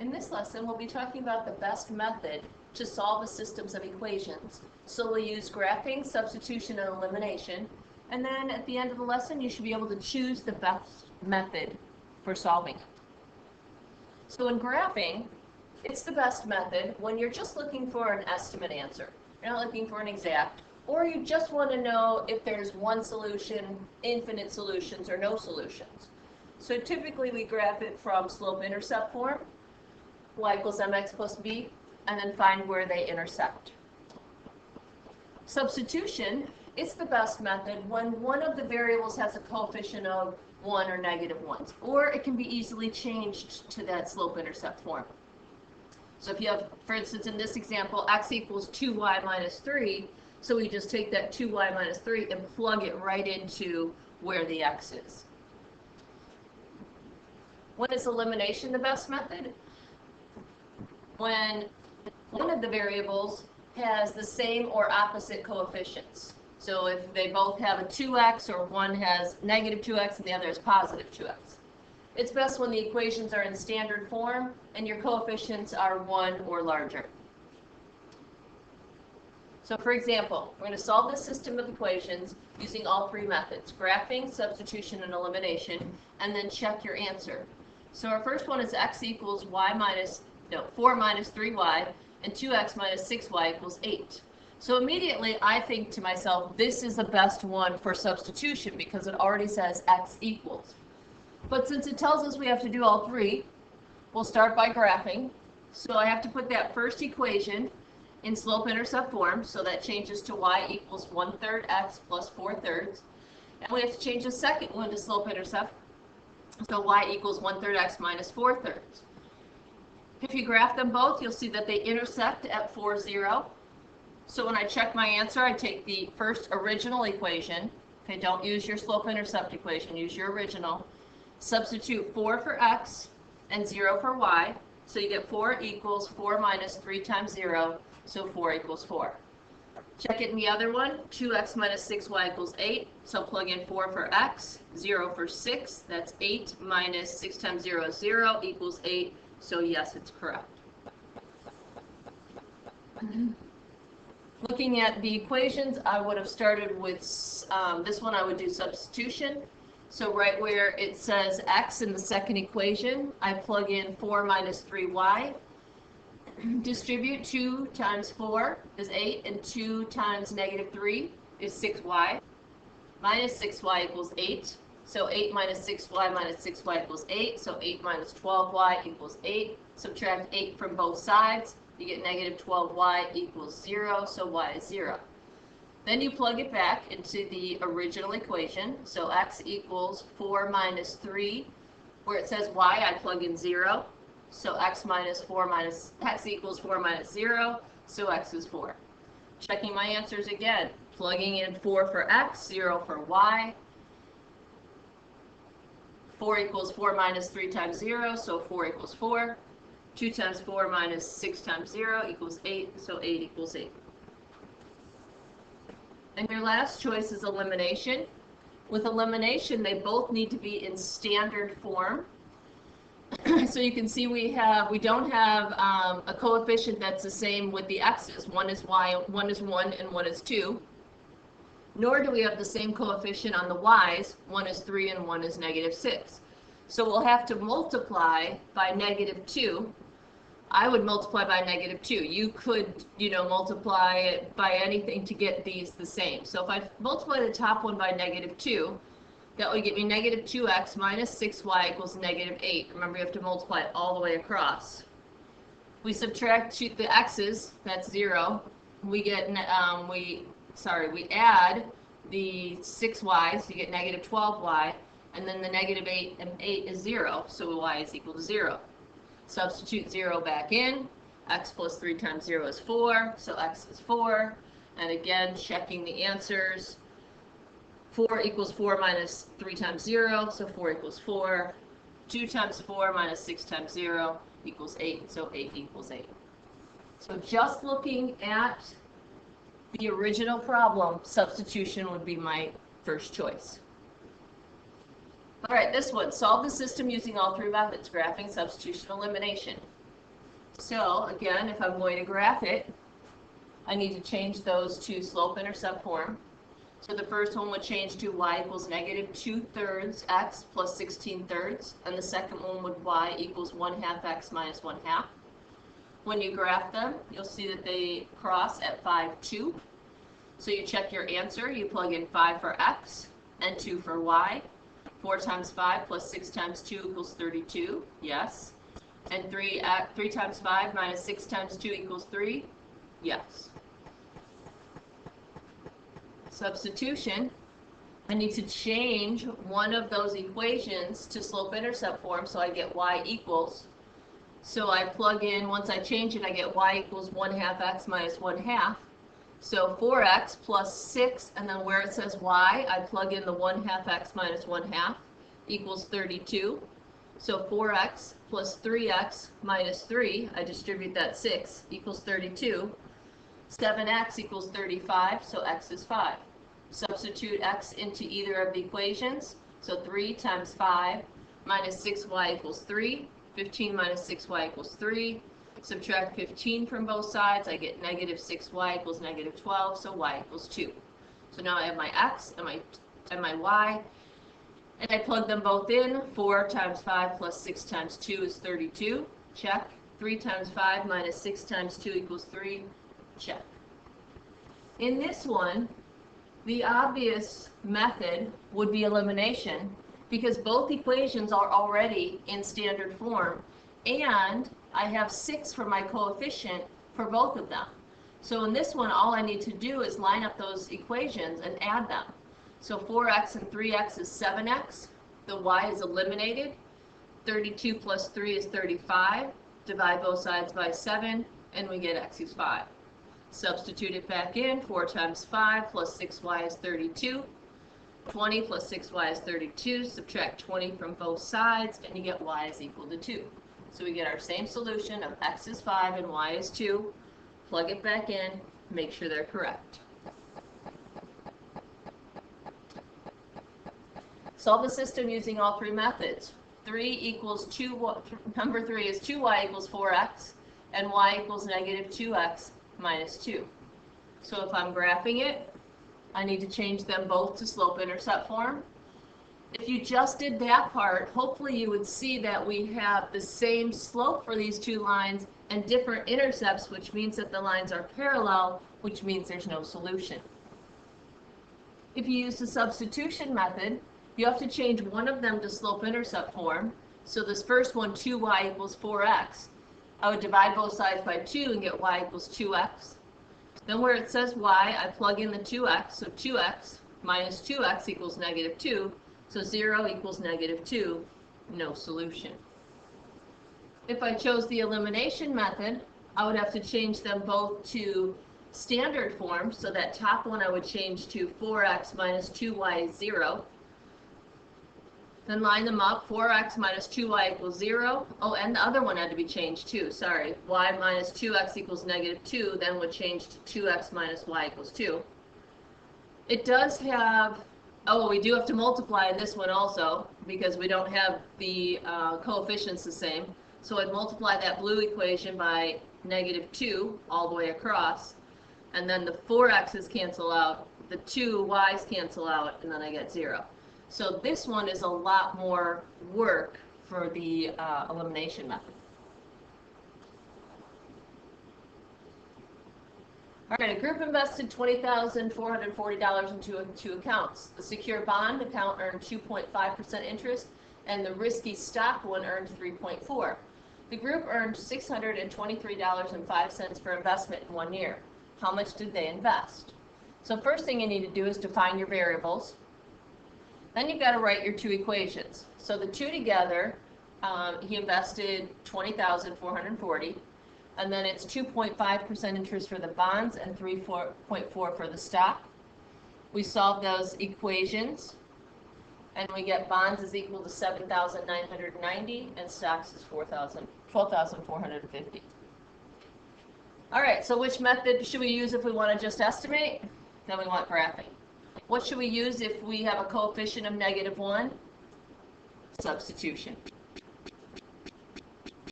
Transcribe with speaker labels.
Speaker 1: In this lesson, we'll be talking about the best method to solve the systems of equations. So we'll use graphing, substitution, and elimination. And then at the end of the lesson, you should be able to choose the best method for solving. So in graphing, it's the best method when you're just looking for an estimate answer. You're not looking for an exact, or you just want to know if there's one solution, infinite solutions, or no solutions. So typically we graph it from slope-intercept form, y equals mx plus b, and then find where they intersect. Substitution, it's the best method when one of the variables has a coefficient of 1 or -1, or it can be easily changed to that slope-intercept form. So if you have, for instance, in this example, x equals 2y minus 3, so we just take that 2y minus 3 and plug it right into where the x is. When is elimination the best method? When one of the variables has the same or opposite coefficients. So if they both have a 2x, or one has -2x and the other is +2x. It's best when the equations are in standard form and your coefficients are 1 or larger. So for example, we're going to solve this system of equations using all three methods: graphing, substitution, and elimination, and then check your answer. So our first one is x equals 4 minus 3y, and 2x minus 6y equals 8. So immediately I think to myself, this is the best one for substitution because it already says x equals. But since it tells us we have to do all three, we'll start by graphing. So I have to put that first equation in slope-intercept form, so that changes to y equals 1/3 x plus 4/3. And we have to change the second one to slope-intercept, so y equals 1/3 x minus 4/3. If you graph them both, you'll see that they intersect at 4, 0. So when I check my answer, I take the first original equation. Okay, don't use your slope-intercept equation, use your original. Substitute 4 for x and 0 for y. So you get 4 equals 4 minus 3 times 0, so 4 equals 4. Check it in the other one, 2x minus 6y equals 8. So plug in 4 for x, 0 for 6, that's 8 minus 6 times 0 is 0 equals 8. So yes, it's correct. Looking at the equations, I would have started with this one. I would do substitution. So right where it says x in the second equation, I plug in 4 minus 3y. Distribute 2 times 4 is 8, and 2 times -3 is 6y. Minus 6y equals 8. So 8 minus 6y minus 6y equals 8. So 8 minus 12y equals 8. Subtract 8 from both sides. You get -12y equals 0. So y is 0. Then you plug it back into the original equation. So x equals 4 minus 3. Where it says y, I plug in 0. So x equals 4 minus 0. So x is 4. Checking my answers again. Plugging in 4 for x, 0 for y. 4 equals 4 minus 3 times 0, so 4 equals 4. 2 times 4 minus 6 times 0 equals 8, so 8 equals 8. And your last choice is elimination. With elimination, they both need to be in standard form. So you can see we don't have a coefficient that's the same with the x's. One is y, one is 1, and one is 2. Nor do we have the same coefficient on the y's. One is 3 and one is -6. So we'll have to multiply by -2. I would multiply by -2. You could, multiply it by anything to get these the same. So if I multiply the top one by -2, that would get me -2x minus 6y equals -8. Remember, you have to multiply it all the way across. We subtract the x's, that's 0. We get, we add the 6y's, you get -12y, and then the -8 and 8 is 0, so y is equal to 0. Substitute 0 back in. X plus 3 times 0 is 4, so x is 4. And again, checking the answers. 4 equals 4 minus 3 times 0, so 4 equals 4. 2 times 4 minus 6 times 0 equals 8, so 8 equals 8. So just looking at the original problem, substitution would be my first choice. All right, this one, solve the system using all three methods: graphing, substitution, elimination. So again, if I'm going to graph it, I need to change those to slope-intercept form. So the first one would change to y equals negative 2/3 x plus 16/3, and the second one would y equals 1/2 x minus 1/2. When you graph them, you'll see that they cross at 5, 2. So you check your answer, you plug in 5 for x and 2 for y. 4 times 5 plus 6 times 2 equals 32, yes. And 3 times 5 minus 6 times 2 equals 3, yes. Substitution, I need to change one of those equations to slope-intercept form so I get y equals. So I plug in, once I change it, I get y equals 1/2 x minus 1/2. So 4x plus 6, and then where it says y, I plug in the 1/2 x minus 1/2 equals 32. So 4x plus 3x minus 3, I distribute that 6, equals 32. 7x equals 35, so x is 5. Substitute x into either of the equations. So 3 times 5 minus 6y equals 3. 15 minus 6y equals 3. Subtract 15 from both sides, I get negative 6y equals negative 12, so y equals 2. So now I have my x and my y, and I plug them both in. 4 times 5 plus 6 times 2 is 32, check. 3 times 5 minus 6 times 2 equals 3, check. In this one, the obvious method would be elimination, because both equations are already in standard form, and I have 6 for my coefficient for both of them. So in this one, all I need to do is line up those equations and add them. So 4x and 3x is 7x. The y is eliminated. 32 plus 3 is 35. Divide both sides by 7, and we get x is 5. Substitute it back in. 4 times 5 plus 6y is 32. 20 plus 6y is 32. Subtract 20 from both sides, and you get y is equal to 2. So we get our same solution of x is 5 and y is 2. Plug it back in, make sure they're correct. Solve the system using all three methods. 3 equals 2, number 3 is 2y equals 4x, and y equals negative 2x minus 2. So if I'm graphing it, I need to change them both to slope-intercept form. If you just did that part, hopefully you would see that we have the same slope for these two lines and different intercepts, which means that the lines are parallel, which means there's no solution. If you use the substitution method, you have to change one of them to slope-intercept form. So this first one, 2y equals 4x, I would divide both sides by 2 and get y equals 2x. Then where it says y, I plug in the 2x, so 2x minus 2x equals negative 2. So 0 equals negative 2, no solution. If I chose the elimination method, I would have to change them both to standard form. So that top one I would change to 4x minus 2y is 0. Then line them up, 4x minus 2y equals 0. Oh, and the other one had to be changed too, sorry. Y minus 2x equals negative 2, then would change to 2x minus y equals 2. It does have, oh, we do have to multiply in this one also, because we don't have the coefficients the same. So I'd multiply that blue equation by negative 2 all the way across, and then the 4x's cancel out, the 2y's cancel out, and then I get 0. So this one is a lot more work for the elimination method. All right, a group invested $20,440 into two accounts. The secure bond account earned 2.5% interest, and the risky stock one earned 3.4%. The group earned $623.05 for investment in 1 year. How much did they invest? So first thing you need to do is define your variables. Then you've got to write your two equations. So the two together, he invested $20,440, and then it's 2.5% interest for the bonds and 3.4% for the stock. We solve those equations, and we get bonds is equal to $7,990, and stocks is $12,450. All right, so which method should we use if we want to just estimate? Then we want graphing. What should we use if we have a coefficient of -1? Substitution.